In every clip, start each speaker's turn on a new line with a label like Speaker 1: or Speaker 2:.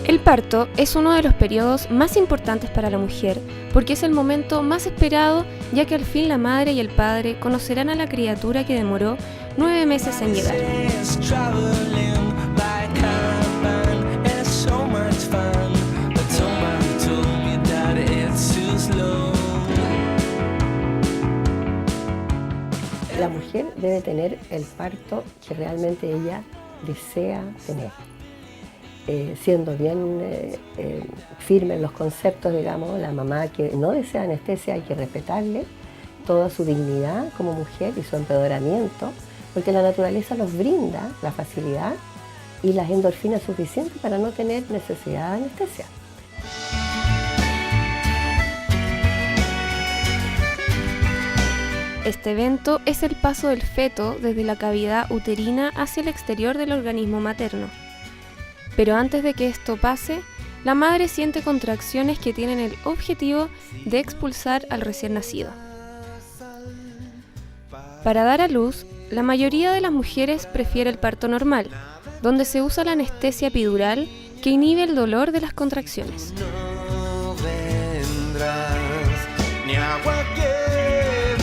Speaker 1: El parto es uno de los periodos más importantes para la mujer porque es el momento más esperado, ya que al fin la madre y el padre conocerán a la criatura que demoró 9 meses en llegar.
Speaker 2: La mujer debe tener el parto que realmente ella desea tener. Siendo bien firme en los conceptos, digamos, la mamá que no desea anestesia hay que respetarle toda su dignidad como mujer y su empoderamiento, porque la naturaleza nos brinda la facilidad y las endorfinas suficientes para no tener necesidad de anestesia.
Speaker 1: Este evento es el paso del feto desde la cavidad uterina hacia el exterior del organismo materno. Pero antes de que esto pase, la madre siente contracciones que tienen el objetivo de expulsar al recién nacido. Para dar a luz, la mayoría de las mujeres prefiere el parto normal, donde se usa la anestesia epidural que inhibe el dolor de las contracciones.
Speaker 3: No vendrás, ni agua que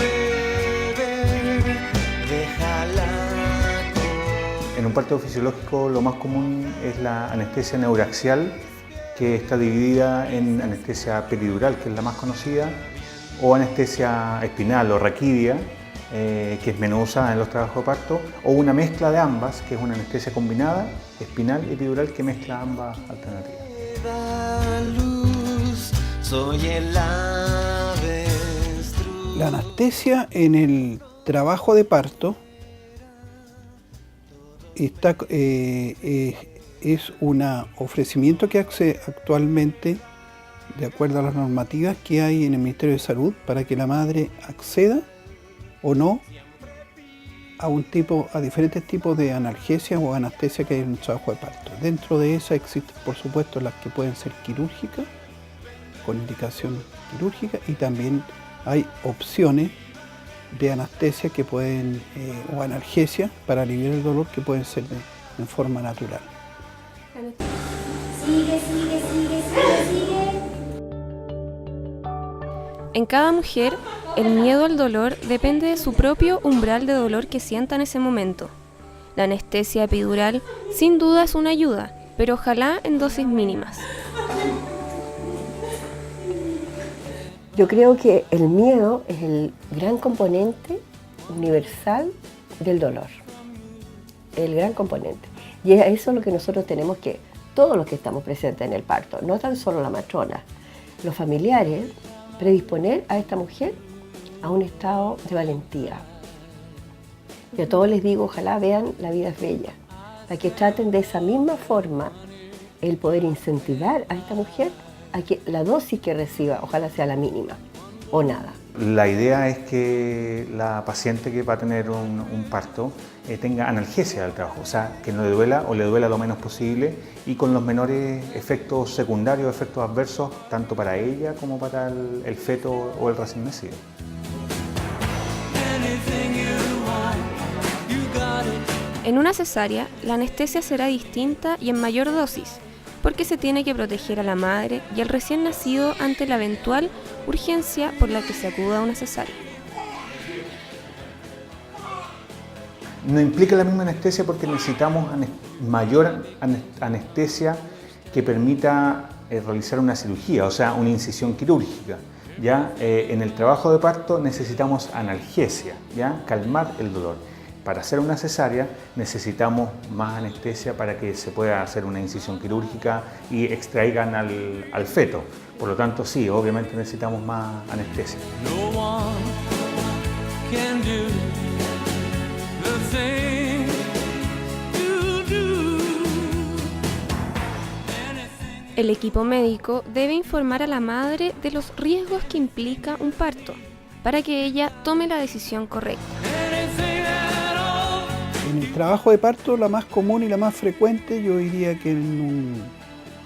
Speaker 3: beber, déjala.
Speaker 4: En un parto fisiológico lo más común es la anestesia neuraxial, que está dividida en anestesia peridural, que es la más conocida, o anestesia espinal o raquidia, que es menos usada en los trabajos de parto, o una mezcla de ambas, que es una anestesia combinada, espinal y epidural, que mezcla ambas alternativas.
Speaker 5: La anestesia en el trabajo de parto es un ofrecimiento que hace actualmente, de acuerdo a las normativas que hay en el Ministerio de Salud, para que la madre acceda o no a diferentes tipos de analgesia o anestesia que hay en el trabajo de parto. Dentro de esa existen, por supuesto, las que pueden ser quirúrgicas, con indicación quirúrgica, y también hay opciones de anestesia que pueden, o analgesia para aliviar el dolor, que pueden ser en forma natural.
Speaker 6: Sigue.
Speaker 1: En cada mujer, el miedo al dolor depende de su propio umbral de dolor que sienta en ese momento. La anestesia epidural sin duda es una ayuda, pero ojalá en dosis mínimas.
Speaker 2: Yo creo que el miedo es el gran componente universal del dolor, el gran componente. Y eso es lo que nosotros tenemos que, todos los que estamos presentes en el parto, no tan solo la matrona, los familiares, predisponer a esta mujer a un estado de valentía. Y a todos les digo, ojalá vean La vida es bella, para que traten de esa misma forma el poder incentivar a esta mujer a que la dosis que reciba, ojalá sea la mínima o nada.
Speaker 4: La idea es que la paciente que va a tener un parto tenga analgesia del trabajo, o sea, que no le duela o le duela lo menos posible y con los menores efectos secundarios, efectos adversos, tanto para ella como para el feto o el recién nacido.
Speaker 1: En una cesárea, la anestesia será distinta y en mayor dosis, porque se tiene que proteger a la madre y al recién nacido ante la eventual urgencia por la que se acuda a una cesárea.
Speaker 4: No implica la misma anestesia porque necesitamos mayor anestesia que permita realizar una cirugía, o sea, una incisión quirúrgica. ¿Ya? En el trabajo de parto necesitamos analgesia, ¿ya? Calmar el dolor. Para hacer una cesárea necesitamos más anestesia para que se pueda hacer una incisión quirúrgica y extraigan al feto. Por lo tanto, sí, obviamente necesitamos más anestesia.
Speaker 3: No one can do the thing you do.
Speaker 1: El equipo médico debe informar a la madre de los riesgos que implica un parto, para que ella tome la decisión correcta.
Speaker 5: En el trabajo de parto, la más común y la más frecuente, yo diría que en un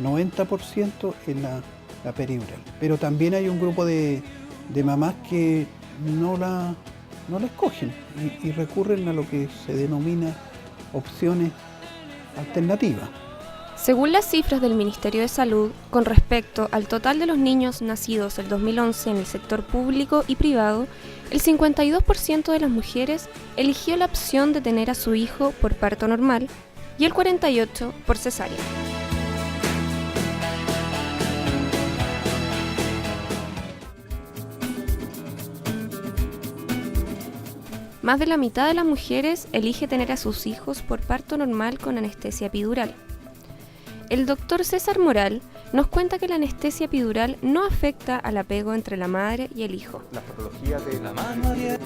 Speaker 5: 90% es la peridural. Pero también hay un grupo de mamás que no la escogen y recurren a lo que se denomina opciones alternativas.
Speaker 1: Según las cifras del Ministerio de Salud, con respecto al total de los niños nacidos el 2011 en el sector público y privado, el 52% de las mujeres eligió la opción de tener a su hijo por parto normal y el 48% por cesárea. Más de la mitad de las mujeres elige tener a sus hijos por parto normal con anestesia epidural. El doctor César Moral nos cuenta que la anestesia epidural no afecta al apego entre la madre y el hijo.
Speaker 4: Las patologías de la madre,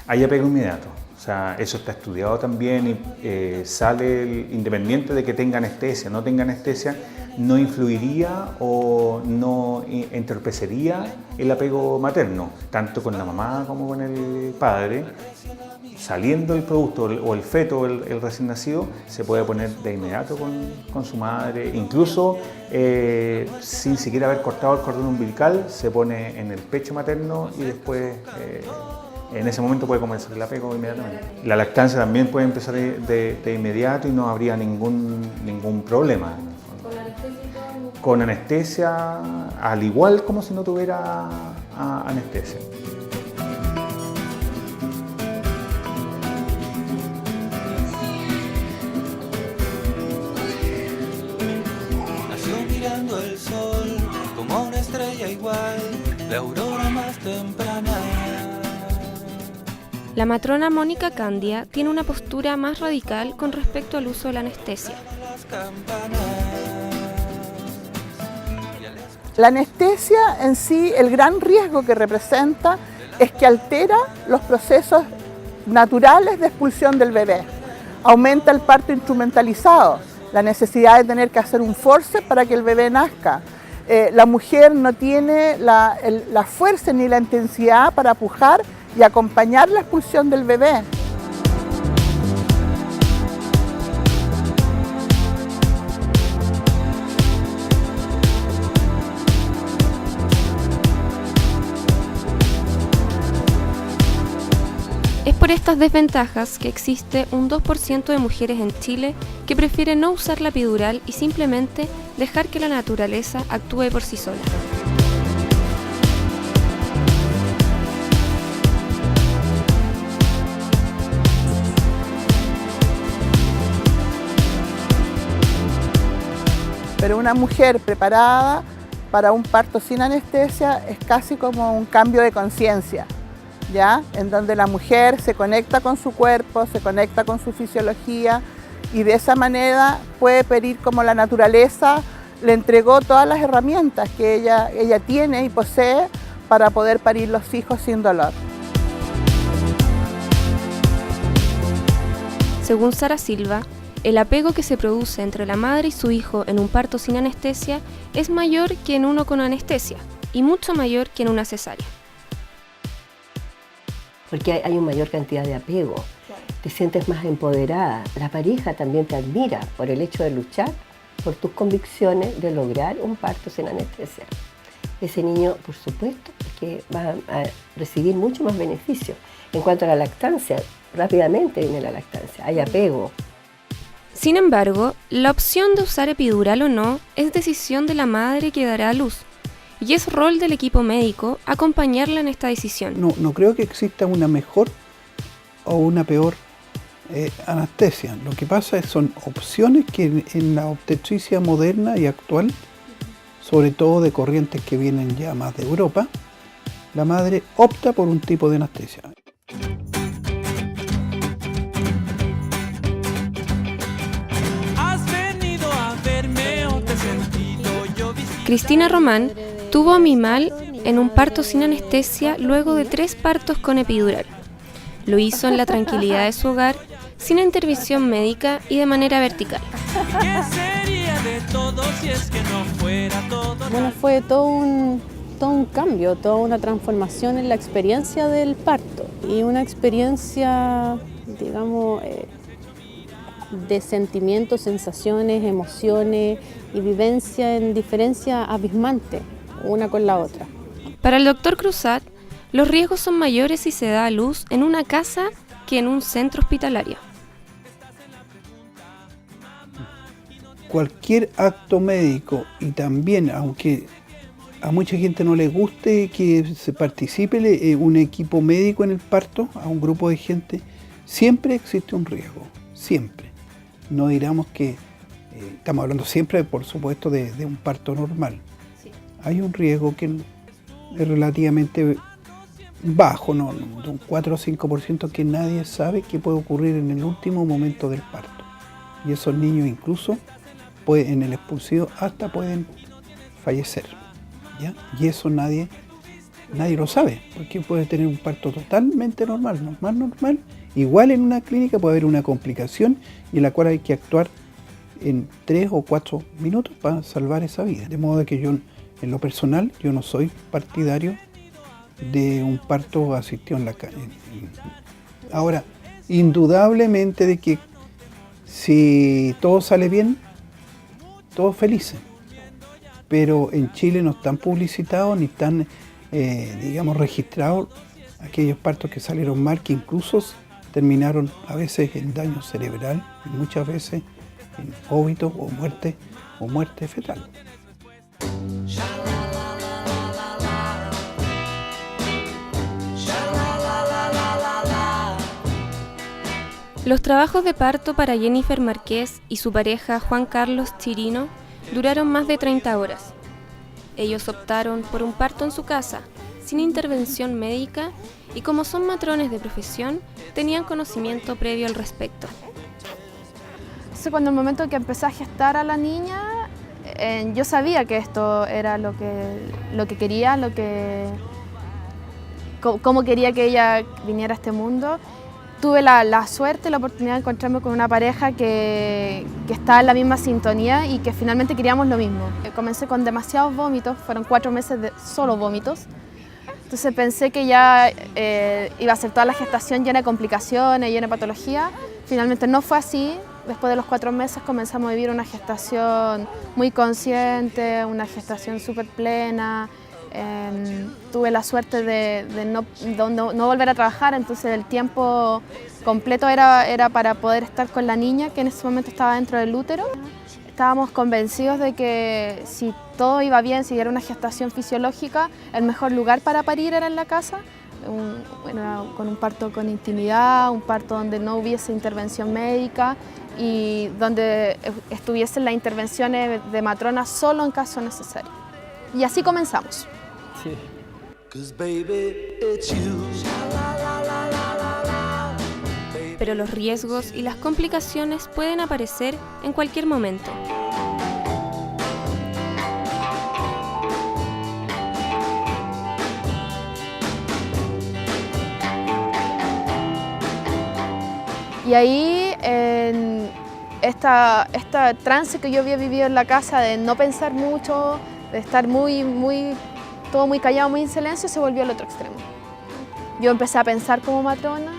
Speaker 4: hay apego inmediato. O sea, eso está estudiado también y sale independiente de que tenga anestesia, no tenga anestesia, no influiría o no entorpecería el apego materno, tanto con la mamá como con el padre. Saliendo el producto o el feto, el recién nacido, se puede poner de inmediato con su madre, incluso sin siquiera haber cortado el cordón umbilical, se pone en el pecho materno y después en ese momento puede comenzar el apego inmediatamente. La lactancia también puede empezar de inmediato y no habría ningún problema. Con anestesia, al igual como si no tuviera anestesia.
Speaker 3: Mirando el sol como una estrella igual, la aurora más temprana.
Speaker 1: La matrona Mónica Candia tiene una postura más radical con respecto al uso de la anestesia.
Speaker 6: La anestesia en sí, el gran riesgo que representa es que altera los procesos naturales de expulsión del bebé. Aumenta el parto instrumentalizado, la necesidad de tener que hacer un force para que el bebé nazca. La mujer no tiene la fuerza ni la intensidad para pujar y acompañar la expulsión del bebé.
Speaker 1: Es por estas desventajas que existe un 2% de mujeres en Chile que prefieren no usar la epidural y simplemente dejar que la naturaleza actúe por sí sola.
Speaker 6: Pero una mujer preparada para un parto sin anestesia es casi como un cambio de conciencia, ¿ya? En donde la mujer se conecta con su cuerpo, se conecta con su fisiología y de esa manera puede pedir como la naturaleza le entregó todas las herramientas que ella tiene y posee para poder parir los hijos sin dolor.
Speaker 1: Según Sara Silva, el apego que se produce entre la madre y su hijo en un parto sin anestesia es mayor que en uno con anestesia y mucho mayor que en una cesárea.
Speaker 2: Porque hay una mayor cantidad de apego, te sientes más empoderada, la pareja también te admira por el hecho de luchar por tus convicciones de lograr un parto sin anestesia. Ese niño, por supuesto, que va a recibir mucho más beneficio. En cuanto a la lactancia, rápidamente viene la lactancia, hay apego.
Speaker 1: Sin embargo, la opción de usar epidural o no es decisión de la madre que dará a luz. y es rol del equipo médico acompañarla en esta decisión.
Speaker 5: No creo que exista una mejor o una peor anestesia. Lo que pasa son opciones que en la obstetricia moderna y actual, sobre todo de corrientes que vienen ya más de Europa, la madre opta por un tipo de anestesia.
Speaker 1: Cristina Román tuvo a Mimal en un parto sin anestesia luego de 3 partos con epidural. Lo hizo en la tranquilidad de su hogar, sin intervención médica y de manera vertical.
Speaker 3: ¿Qué sería de todo si es que no fuera todo?
Speaker 7: Bueno, fue todo un cambio, toda una transformación en la experiencia del parto y una experiencia, digamos, de sentimientos, sensaciones, emociones y vivencia en diferencia abismante una con la otra.
Speaker 1: Para el doctor Cruzat, los riesgos son mayores si se da a luz en una casa que en un centro hospitalario.
Speaker 5: Cualquier acto médico, y también, aunque a mucha gente no le guste que se participe un equipo médico en el parto, a un grupo de gente, siempre existe un riesgo, siempre. No diramos que, estamos hablando siempre, por supuesto, de un parto normal. Sí. Hay un riesgo que es relativamente bajo, de un 4 o 5% que nadie sabe que puede ocurrir en el último momento del parto. Y esos niños incluso en el expulsivo hasta pueden fallecer, ¿ya? Y eso nadie lo sabe, porque puede tener un parto totalmente normal, igual en una clínica puede haber una complicación y en la cual hay que actuar en 3 o 4 minutos para salvar esa vida. De modo que yo, en lo personal, yo no soy partidario de un parto asistido en la calle. Ahora, indudablemente de que si todo sale bien, todos felices, pero en Chile no están publicitados ni están, digamos, registrados aquellos partos que salieron mal, que incluso terminaron a veces en daño cerebral y muchas veces en óbito o muerte fetal.
Speaker 1: Los trabajos de parto para Jennifer Márquez y su pareja Juan Carlos Chirino duraron más de 30 horas. Ellos optaron por un parto en su casa, sin intervención médica, y como son matrones de profesión, tenían conocimiento previo al respecto.
Speaker 8: Entonces, cuando el momento que empecé a gestar a la niña, yo sabía que esto era lo que quería, cómo quería que ella viniera a este mundo. Tuve la suerte, la oportunidad de encontrarme con una pareja que estaba en la misma sintonía y que finalmente queríamos lo mismo. Comencé con demasiados vómitos, fueron 4 meses de solo vómitos. Entonces pensé que ya iba a ser toda la gestación llena de complicaciones, llena de patología. Finalmente no fue así. Después de los 4 meses comenzamos a vivir una gestación muy consciente, una gestación súper plena. Tuve la suerte de no volver a trabajar, entonces el tiempo completo era para poder estar con la niña que en ese momento estaba dentro del útero. Estábamos convencidos de que si todo iba bien, si era una gestación fisiológica, el mejor lugar para parir era en la casa, con un parto con intimidad, un parto donde no hubiese intervención médica y donde estuviesen las intervenciones de matrona solo en caso necesario. Y así comenzamos. Sí.
Speaker 1: Pero los riesgos y las complicaciones pueden aparecer en cualquier momento.
Speaker 8: Y ahí, en esta trance que yo había vivido en la casa de no pensar mucho, de estar todo muy callado, muy en silencio, se volvió al otro extremo. Yo empecé a pensar como matrona,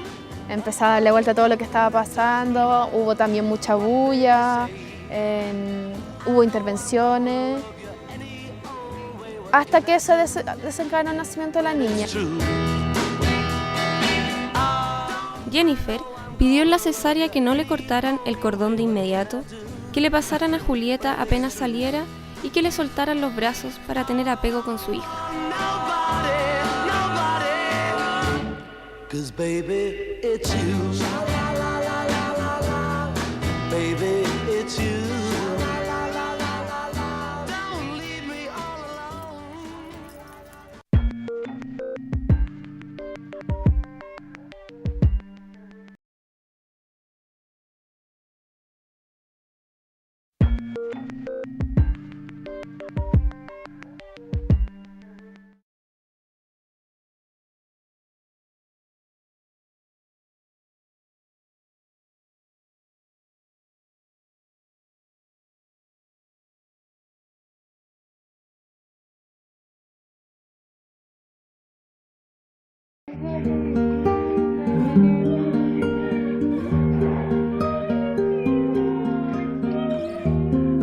Speaker 8: empecé a darle vuelta a todo lo que estaba pasando, hubo también mucha bulla, hubo intervenciones, hasta que se desencadenó el nacimiento de la niña.
Speaker 1: Jennifer pidió en la cesárea que no le cortaran el cordón de inmediato, que le pasaran a Julieta apenas saliera y que le soltaran los brazos para tener apego con su hija.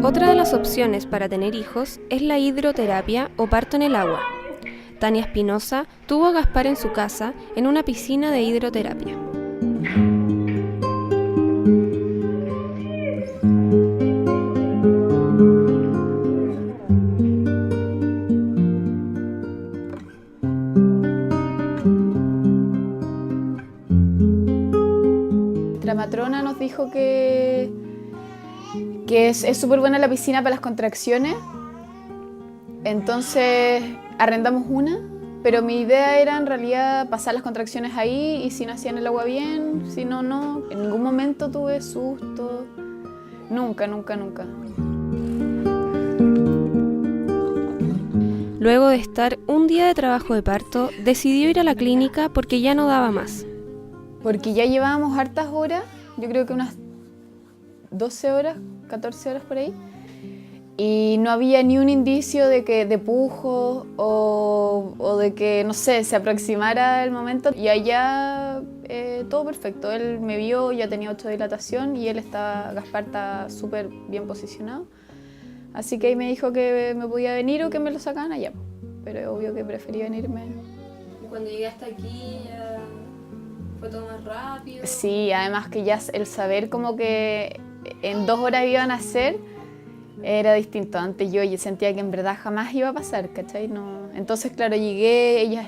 Speaker 1: Otra de las opciones para tener hijos es la hidroterapia o parto en el agua. Tania Espinosa tuvo a Gaspar en su casa en una piscina de hidroterapia.
Speaker 9: La matrona nos dijo que es súper buena la piscina para las contracciones, entonces arrendamos una, pero mi idea era en realidad pasar las contracciones ahí y si nacía en el agua bien, si no, no. En ningún momento tuve susto, nunca.
Speaker 1: Luego de estar un día de trabajo de parto, decidió ir a la clínica porque ya no daba más.
Speaker 9: Porque ya llevábamos hartas horas, yo creo que unas 12 horas, 14 horas por ahí, y no había ni un indicio de pujo o de que, no sé, se aproximara el momento. Y allá todo perfecto, él me vio, ya tenía 8 de dilatación y Gaspar está súper bien posicionado. Así que ahí me dijo que me podía venir o que me lo sacaban allá, pero es obvio que preferí venirme.
Speaker 1: ¿Y cuando llegué hasta aquí ya fue todo más rápido?
Speaker 9: Sí, además que ya el saber como que en 2 horas iban a nacer era distinto. Antes yo sentía que en verdad jamás iba a pasar, ¿cachai? No. Entonces, claro, llegué, ellas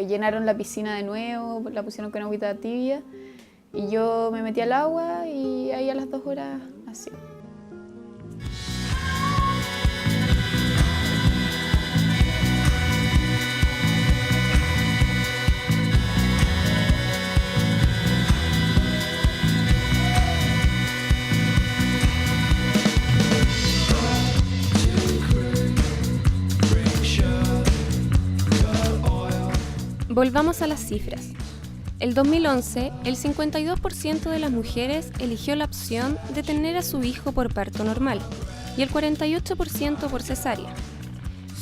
Speaker 9: llenaron la piscina de nuevo, la pusieron con agüita tibia y yo me metí al agua y ahí a las 2 horas así.
Speaker 1: Volvamos a las cifras. El 2011, el 52% de las mujeres eligió la opción de tener a su hijo por parto normal y el 48% por cesárea,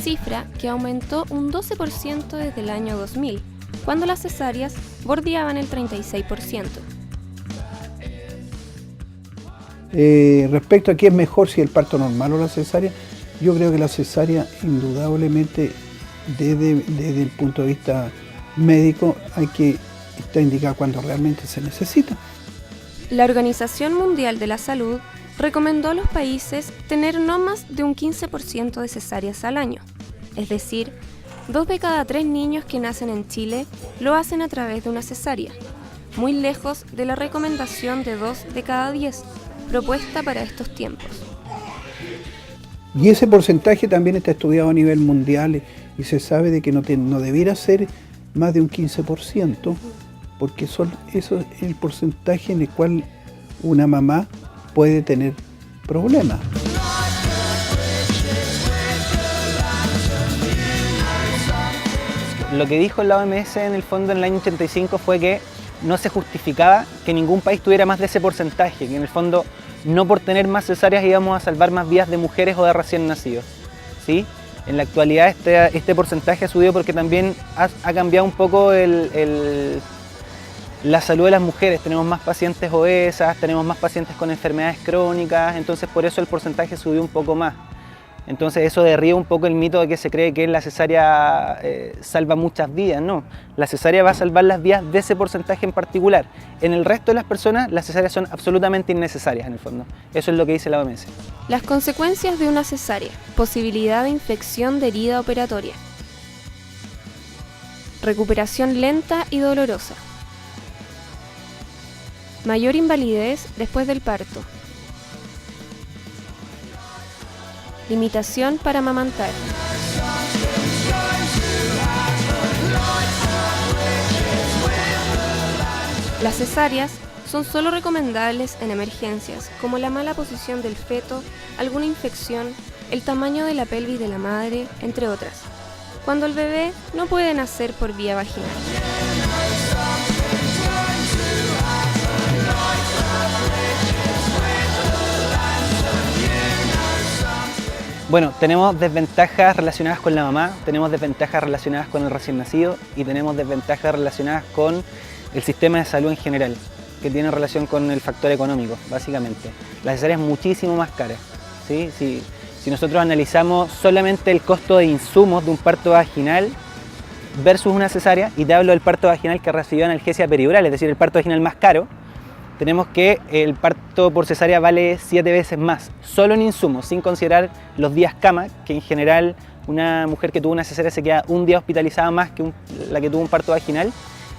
Speaker 1: cifra que aumentó un 12% desde el año 2000, cuando las cesáreas bordeaban el 36%.
Speaker 5: Respecto a qué es mejor, si el parto normal o la cesárea, yo creo que la cesárea indudablemente desde el punto de vista médico está indicada cuando realmente se necesita.
Speaker 1: La Organización Mundial de la Salud recomendó a los países tener no más de un 15% de cesáreas al año, es decir, 2 de cada 3 niños que nacen en Chile lo hacen a través de una cesárea, muy lejos de la recomendación de 2 de cada 10, propuesta para estos tiempos.
Speaker 5: Y ese porcentaje también está estudiado a nivel mundial y se sabe de que no debiera ser más de un 15%, porque eso es el porcentaje en el cual una mamá puede tener problemas.
Speaker 10: Lo que dijo la OMS en el fondo en el año 85 fue que no se justificaba que ningún país tuviera más de ese porcentaje, que en el fondo no por tener más cesáreas íbamos a salvar más vidas de mujeres o de recién nacidos, ¿sí? En la actualidad este porcentaje ha subido porque también ha cambiado un poco la salud de las mujeres. Tenemos más pacientes obesas, tenemos más pacientes con enfermedades crónicas, entonces por eso el porcentaje subió un poco más. Entonces eso derriba un poco el mito de que se cree que la cesárea salva muchas vidas. No, la cesárea va a salvar las vidas de ese porcentaje en particular. En el resto de las personas las cesáreas son absolutamente innecesarias en el fondo. Eso es lo que dice la OMS.
Speaker 1: Las consecuencias de una cesárea: posibilidad de infección de herida operatoria, recuperación lenta y dolorosa, mayor invalidez después del parto, limitación para amamantar. Las cesáreas son solo recomendables en emergencias, como la mala posición del feto, alguna infección, el tamaño de la pelvis de la madre, entre otras, cuando el bebé no puede nacer por vía vaginal.
Speaker 10: Bueno, tenemos desventajas relacionadas con la mamá, tenemos desventajas relacionadas con el recién nacido y tenemos desventajas relacionadas con el sistema de salud en general, que tiene relación con el factor económico, básicamente. La cesárea es muchísimo más cara, ¿sí? Si nosotros analizamos solamente el costo de insumos de un parto vaginal versus una cesárea, y te hablo del parto vaginal que recibió analgesia peridural, es decir, el parto vaginal más caro, tenemos que el parto por cesárea vale 7 veces más, solo en insumos, sin considerar los días cama, que en general una mujer que tuvo una cesárea se queda un día hospitalizada más que la que tuvo un parto vaginal,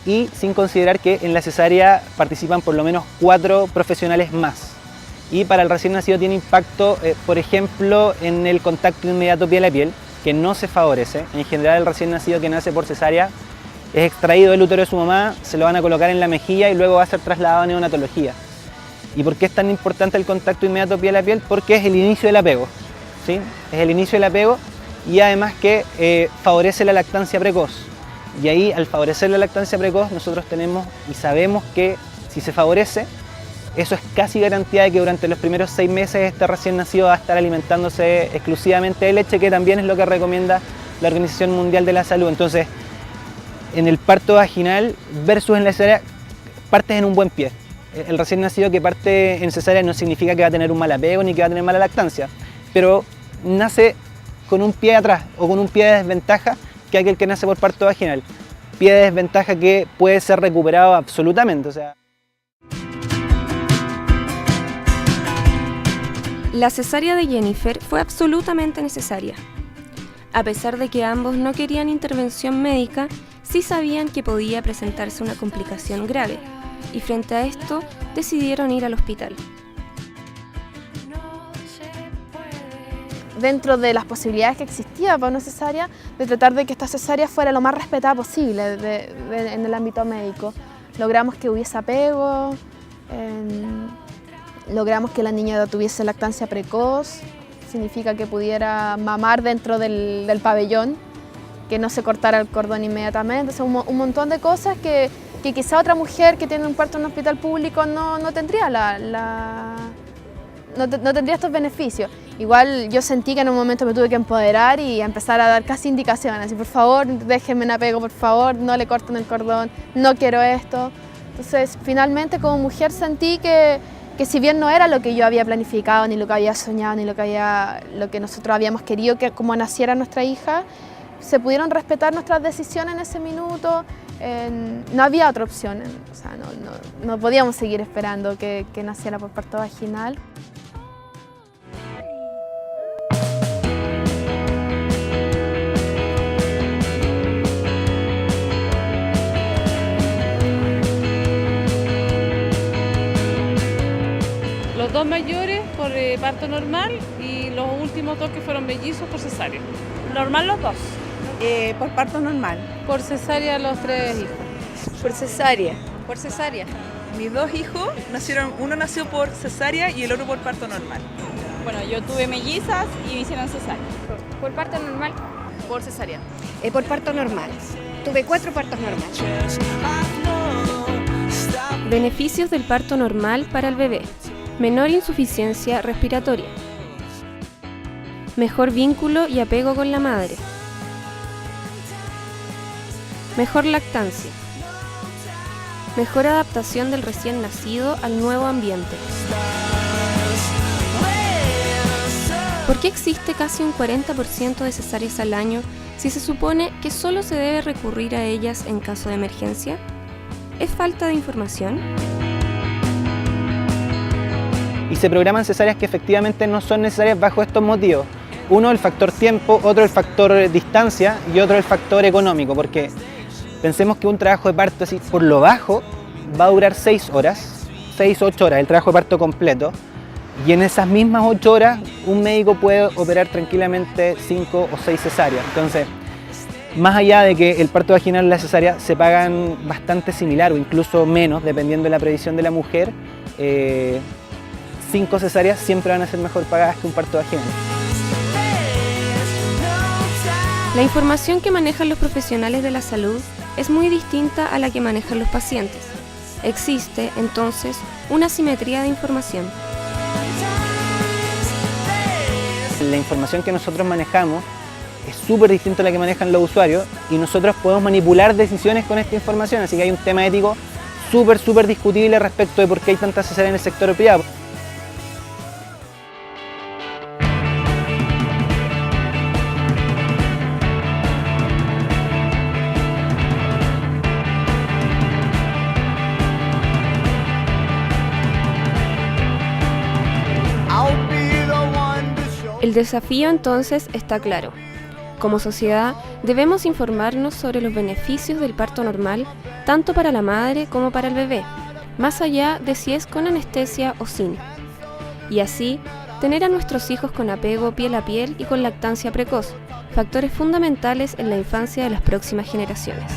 Speaker 10: y sin considerar que en la cesárea participan por lo menos 4 profesionales más. Y para el recién nacido tiene impacto, por ejemplo, en el contacto inmediato piel a piel, que no se favorece. En general el recién nacido que nace por cesárea es extraído del útero de su mamá, se lo van a colocar en la mejilla y luego va a ser trasladado a neonatología. ¿Y por qué es tan importante el contacto inmediato piel a piel? Porque es el inicio del apego, ¿sí? Es el inicio del apego y además que favorece la lactancia precoz. Y ahí, al favorecer la lactancia precoz, nosotros tenemos y sabemos que si se favorece, eso es casi garantía de que durante los primeros 6 meses este recién nacido va a estar alimentándose exclusivamente de leche, que también es lo que recomienda la Organización Mundial de la Salud. Entonces, en el parto vaginal versus en la cesárea, partes en un buen pie. El recién nacido que parte en cesárea no significa que va a tener un mal apego ni que va a tener mala lactancia, pero nace con un pie atrás o con un pie de desventaja que aquel que nace por parto vaginal. Pie de desventaja que puede ser recuperado absolutamente. O sea.
Speaker 1: La cesárea de Jennifer fue absolutamente necesaria. A pesar de que ambos no querían intervención médica, sí sabían que podía presentarse una complicación grave, y frente a esto decidieron ir al hospital.
Speaker 8: Dentro de las posibilidades que existía para una cesárea, de tratar de que esta cesárea fuera lo más respetada posible en el ámbito médico. Logramos que hubiese apego, logramos que la niña tuviese lactancia precoz, significa que pudiera mamar dentro del pabellón, que no se cortara el cordón inmediatamente, o sea, un montón de cosas que quizá otra mujer que tiene un parto en un hospital público no tendría no tendría estos beneficios. Igual yo sentí que en un momento me tuve que empoderar y empezar a dar casi indicaciones, así por favor déjenme en apego, por favor no le corten el cordón, no quiero esto. Entonces finalmente como mujer sentí que si bien no era lo que yo había planificado, ni lo que había soñado, ni lo que nosotros habíamos querido que como naciera nuestra hija, se pudieron respetar nuestras decisiones en ese minuto. No había otra opción, o sea, no podíamos seguir esperando que naciera por parto vaginal.
Speaker 11: Los 2 mayores por parto normal y los últimos 2 que fueron mellizos por cesárea.
Speaker 12: Normal los 2.
Speaker 13: Por parto normal.
Speaker 11: Por cesárea los 3 hijos.
Speaker 12: Por cesárea.
Speaker 13: Por cesárea. Mis 2 hijos nacieron, uno nació por cesárea y el otro por parto normal.
Speaker 12: Bueno, yo tuve mellizas y me hicieron cesárea.
Speaker 14: Por parto normal.
Speaker 12: Por cesárea.
Speaker 14: Por parto normal. Tuve 4 partos normales.
Speaker 1: Beneficios del parto normal para el bebé: menor insuficiencia respiratoria, mejor vínculo y apego con la madre, mejor lactancia, mejor adaptación del recién nacido al nuevo ambiente. ¿Por qué existe casi un 40% de cesáreas al año si se supone que solo se debe recurrir a ellas en caso de emergencia? ¿Es falta de información?
Speaker 10: Y se programan cesáreas que efectivamente no son necesarias bajo estos motivos. Uno, el factor tiempo, otro, el factor distancia y otro, el factor económico, porque pensemos que un trabajo de parto así por lo bajo va a durar 6 horas, 6-8 horas, el trabajo de parto completo, y en esas mismas 8 horas un médico puede operar tranquilamente 5 o 6 cesáreas. Entonces, más allá de que el parto vaginal y la cesárea se pagan bastante similar o incluso menos, dependiendo de la previsión de la mujer, 5 cesáreas siempre van a ser mejor pagadas que un parto vaginal.
Speaker 1: La información que manejan los profesionales de la salud es muy distinta a la que manejan los pacientes. Existe, entonces, una asimetría de información.
Speaker 10: La información que nosotros manejamos es súper distinta a la que manejan los usuarios y nosotros podemos manipular decisiones con esta información, así que hay un tema ético súper discutible respecto de por qué hay tantas cesáreas en el sector privado.
Speaker 1: El desafío entonces está claro. Como sociedad debemos informarnos sobre los beneficios del parto normal, tanto para la madre como para el bebé, más allá de si es con anestesia o sin. Y así, tener a nuestros hijos con apego piel a piel y con lactancia precoz, factores fundamentales en la infancia de las próximas generaciones.